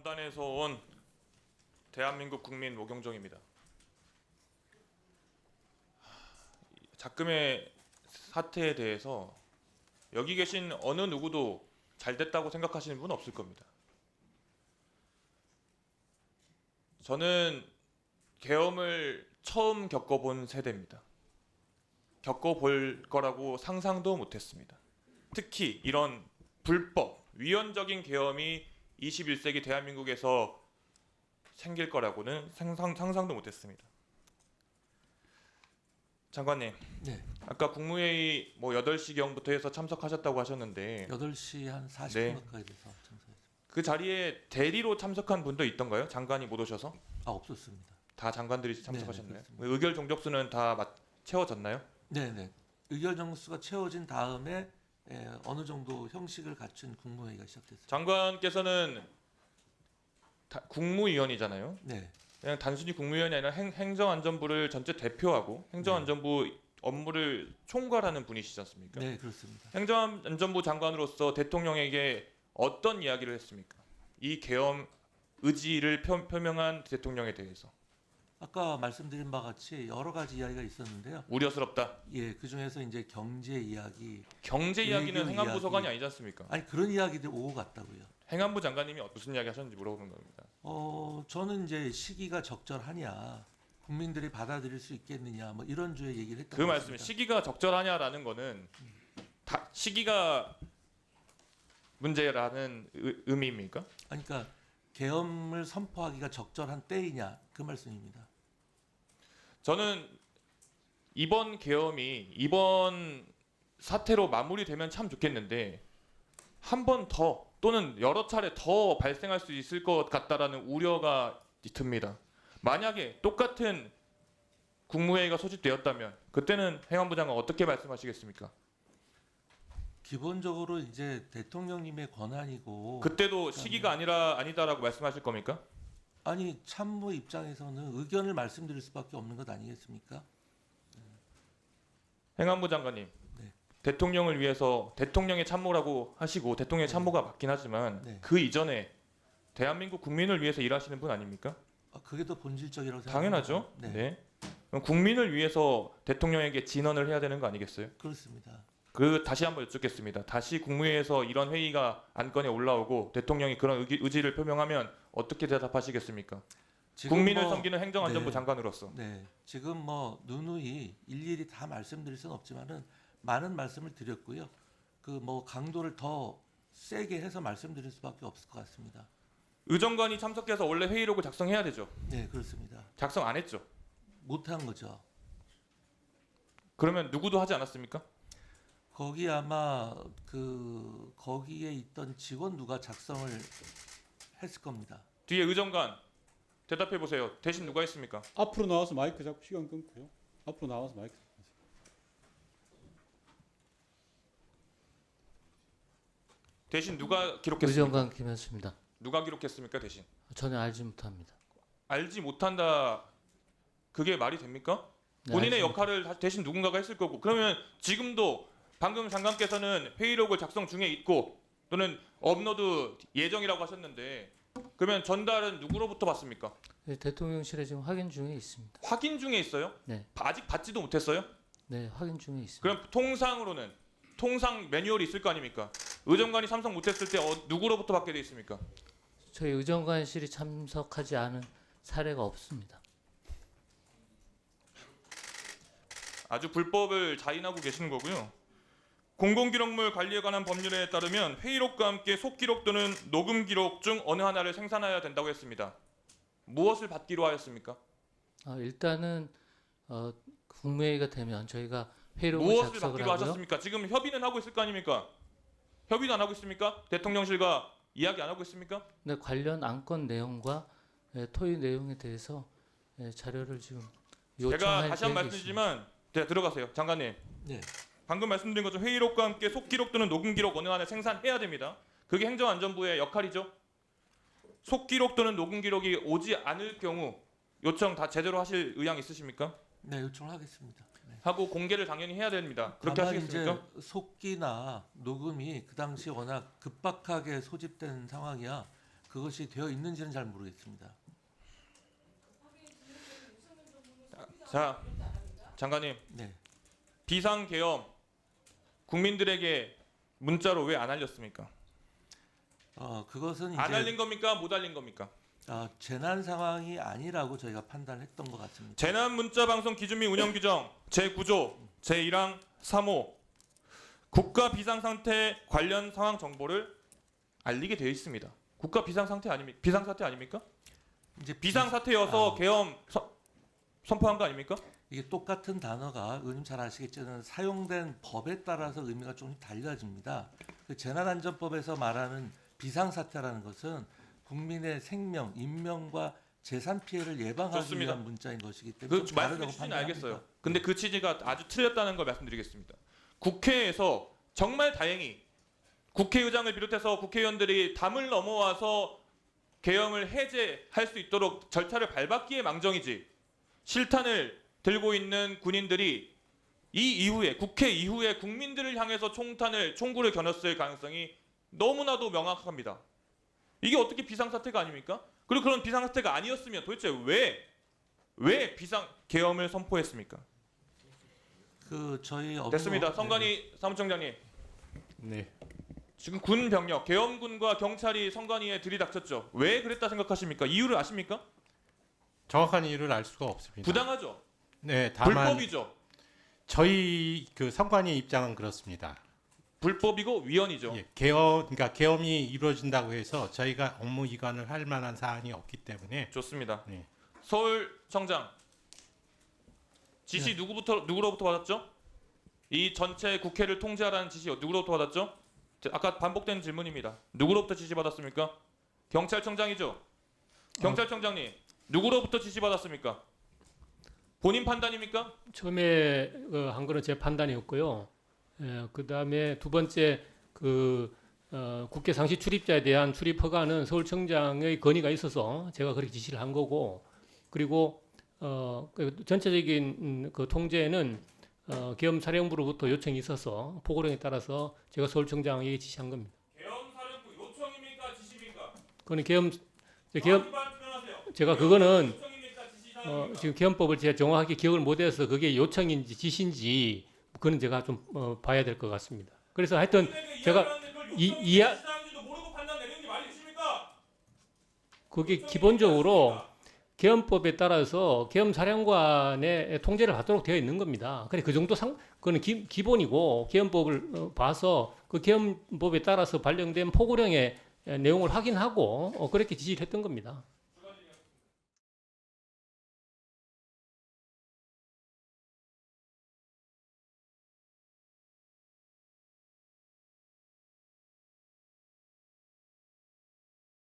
검단에서 온 대한민국 국민 오경정입니다. 작금의 사태에 대해서 여기 계신 어느 누구도 잘 됐다고 생각하시는 분 없을 겁니다. 저는 계엄을 처음 겪어본 세대입니다. 겪어볼 거라고 상상도 못했습니다. 특히 이런 불법, 위헌적인 계엄이 21세기 대한민국에서 생길 거라고는 상상도 못했습니다. 장관님, 네. 아까 국무회의 8시경부터 해서 참석하셨다고 하셨는데 8시 한 40분 네. 가까이 돼서 참석했습니다. 그 자리에 대리로 참석한 분도 있던가요? 장관이 못 오셔서? 없었습니다. 다 장관들이 참석하셨나요? 그렇습니다. 의결 종족수는 다 채워졌나요? 네네. 의결 정수가 채워진 다음에 어느 정도 형식을 갖춘 국무회의가 시작됐습니다. 장관께서는 국무위원이잖아요. 네. 그냥 단순히 국무위원이 아니라 행정안전부를 전체 대표하고 행정안전부 업무를 총괄하는 분이시지 않습니까? 네, 그렇습니다. 행정안전부 장관으로서 대통령에게 어떤 이야기를 했습니까? 이 계엄 의지를 표명한 대통령에 대해서. 아까 말씀드린 바와 같이 여러 가지 이야기가 있었는데요. 우려스럽다. 예, 그 중에서 이제 경제 이야기, 경제 이야기는 외교 행안부 이야기. 소관이 아니지 않습니까? 아니 그런 이야기들 오고 갔다고요. 행안부 장관님이 무슨 이야기 하셨는지 물어보는 겁니다. 저는 이제 시기가 적절하냐, 국민들이 받아들일 수 있겠느냐, 뭐 이런 주의 얘기를 했던 그 것 말씀이 같습니다. 시기가 적절하냐라는 거는 시기가 문제라는 의미입니까? 아니, 그러니까 계엄을 선포하기가 적절한 때이냐 그 말씀입니다. 저는 이번 계엄이 이번 사태로 마무리되면 참 좋겠는데 한 번 더 또는 여러 차례 더 발생할 수 있을 것 같다라는 우려가 듭니다. 만약에 똑같은 국무회의가 소집되었다면 그때는 행안부 장관 어떻게 말씀하시겠습니까? 기본적으로 이제 대통령님의 권한이고 그때도 시기가 아니다라고 말씀하실 겁니까? 아니 참모 입장에서는 의견을 말씀드릴 수밖에 없는 것 아니겠습니까? 행안부 장관님, 네. 대통령을 위해서 대통령의 참모라고 하시고 대통령의 참모가 맞긴 하지만 네. 그 이전에 대한민국 국민을 위해서 일하시는 분 아닙니까? 그게 더 본질적이라고 생각합니다. 당연하죠. 네. 네. 그럼 국민을 위해서 대통령에게 진언을 해야 되는 거 아니겠어요? 그렇습니다. 다시 한번 여쭙겠습니다. 다시 국무회의에서 이런 회의가 안건에 올라오고 대통령이 그런 의지를 표명하면 어떻게 대답하시겠습니까? 지금 국민을 섬기는 행정안전부 네. 장관으로서. 네, 지금 뭐 누누이 일일이 다 말씀드릴 수는 없지만은 많은 말씀을 드렸고요. 그 뭐 강도를 더 세게 해서 말씀드릴 수밖에 없을 것 같습니다. 의정관이 참석해서 원래 회의록을 작성해야 되죠. 네, 그렇습니다. 작성 안 했죠. 못한 거죠. 그러면 누구도 하지 않았습니까? 거기 아마 거기에 있던 직원 누가 작성을 했을 겁니다. 뒤에 의정관 대답해 보세요. 대신 누가 했습니까? 앞으로 나와서 마이크 잡고 시간 끊고요. 앞으로 나와서 마이크 잡고. 대신 누가 기록했습니까? 의정관 김현수입니다. 누가 기록했습니까? 대신 전혀 알지 못합니다. 알지 못한다. 그게 말이 됩니까? 네, 본인의 알지 역할을 대신 누군가가 했을 거고 그러면 지금도 방금 장관께서는 회의록을 작성 중에 있고 또는 업로드 예정이라고 하셨는데 그러면 전달은 누구로부터 받습니까? 네, 대통령실에 지금 확인 중에 있습니다. 확인 중에 있어요? 네, 아직 받지도 못했어요? 네 확인 중에 있습니다. 그럼 통상 매뉴얼이 있을 거 아닙니까? 의정관이 참석 못했을 때 누구로부터 받게 돼 있습니까? 저희 의정관실이 참석하지 않은 사례가 없습니다. 아주 불법을 자인하고 계시는 거고요. 공공기록물 관리에 관한 법률에 따르면 회의록과 함께 속기록 또는 녹음 기록 중 어느 하나를 생산해야 된다고 했습니다. 무엇을 받기로 하였습니까? 일단은 국무회의가 되면 저희가 회의록을 무엇을 작성을 받기로 하고요. 하셨습니까? 지금 협의는 하고 있을 거 아닙니까? 협의도 안 하고 있습니까? 대통령실과 이야기 안 하고 있습니까? 네, 관련 안건 내용과 토의 내용에 대해서 자료를 지금 요청할 제가 다시 한 번 계획이 있습니다. 말씀드리지만 들어가세요. 장관님. 네, 방금 말씀드린 것처럼 회의록과 함께 속기록 또는 녹음 기록 어느 하나 생산해야 됩니다. 그게 행정안전부의 역할이죠. 속기록 또는 녹음 기록이 오지 않을 경우 요청 다 제대로 하실 의향 있으십니까? 네 요청을 하겠습니다. 네. 하고 공개를 당연히 해야 됩니다. 그렇게 다만 하시겠습니까? 이제 속기나 녹음이 그 당시 워낙 급박하게 소집된 상황이야 그것이 되어 있는지는 잘 모르겠습니다. 자, 장관님, 네. 비상계엄 국민들에게 문자로 왜 안 알렸습니까? 그것은 안 이제 알린 겁니까? 못 알린 겁니까? 재난 상황이 아니라고 저희가 판단했던 것 같습니다. 재난 문자 방송 기준 및 운영 규정 제9조 제1항 3호 국가 비상 상태 관련 상황 정보를 알리게 되어 있습니다. 국가 비상 상태 아닙니까? 비상 사태 아닙니까? 이제 비상 사태여서 계엄 선포한 거 아닙니까? 이게 똑같은 단어가 의원님 잘 아시겠지만 사용된 법에 따라서 의미가 조금 달라집니다. 그 재난안전법에서 말하는 비상사태라는 것은 국민의 생명, 인명과 재산 피해를 예방하기 좋습니다. 위한 문자인 것이기 때문에 그 좀 말씀해 다르다고 주시는 판단합니다. 알겠어요. 근데 그 취지가 아주 틀렸다는 걸 말씀드리겠습니다. 국회에서 정말 다행히 국회의장을 비롯해서 국회의원들이 담을 넘어와서 계엄을 해제할 수 있도록 절차를 밟았기에 망정이지 실탄을 들고 있는 군인들이 이 이후에 국회 이후에 국민들을 향해서 총구를 겨눴을 가능성이 너무나도 명확합니다. 이게 어떻게 비상사태가 아닙니까? 그리고 그런 비상사태가 아니었으면 도대체 왜 비상 계엄을 선포했습니까? 저희 업무 됐습니다. 성관이 사무총장님. 네. 지금 군 병력, 계엄군과 경찰이 성관이에 들이닥쳤죠. 왜 그랬다 생각하십니까? 이유를 아십니까? 정확한 이유를 알 수가 없습니다. 부당하죠. 네, 다만 불법이죠. 저희 그 선관위 입장은 그렇습니다. 불법이고 위헌이죠. 예, 그러니까 계엄이 이루어진다고 해서 저희가 업무 이관을 할 만한 사안이 없기 때문에 좋습니다. 네. 서울청장 지시 누구로부터 받았죠? 이 전체 국회를 통제하라는 지시 누구로부터 받았죠? 아까 반복된 질문입니다. 누구로부터 지시 받았습니까? 경찰청장이죠. 경찰청장님 누구로부터 지시 받았습니까? 본인 판단입니까? 처음에 한 거는 제 판단이었고요. 그 다음에 두 번째 국회 상시 출입자에 대한 출입 허가는 서울청장의 건의가 있어서 제가 그렇게 지시를 한 거고, 그리고 그 전체적인 그 통제는 계엄사령부로부터 요청이 있어서 포고령에 따라서 제가 서울청장에게 지시한 겁니다. 계엄사령부 요청입니까? 지시입니까? 그거는 투명하세요. 제가 그거는 요청입니까? 지시사항입니까? 지금 계엄법을 제가 정확하게 기억을 못해서 그게 요청인지 지시인지 그건 제가 좀 봐야 될 것 같습니다. 그래서 하여튼 제가 지시사항인지도 모르고 판단 내리는 게 말이 되십니까? 그게 기본적으로 계엄법에 따라서 계엄사령관의 통제를 받도록 되어 있는 겁니다. 그래 그 정도 그거는 기본이고 계엄법을 봐서 그 계엄법에 따라서 발령된 포고령의 내용을 확인하고 그렇게 지시를 했던 겁니다.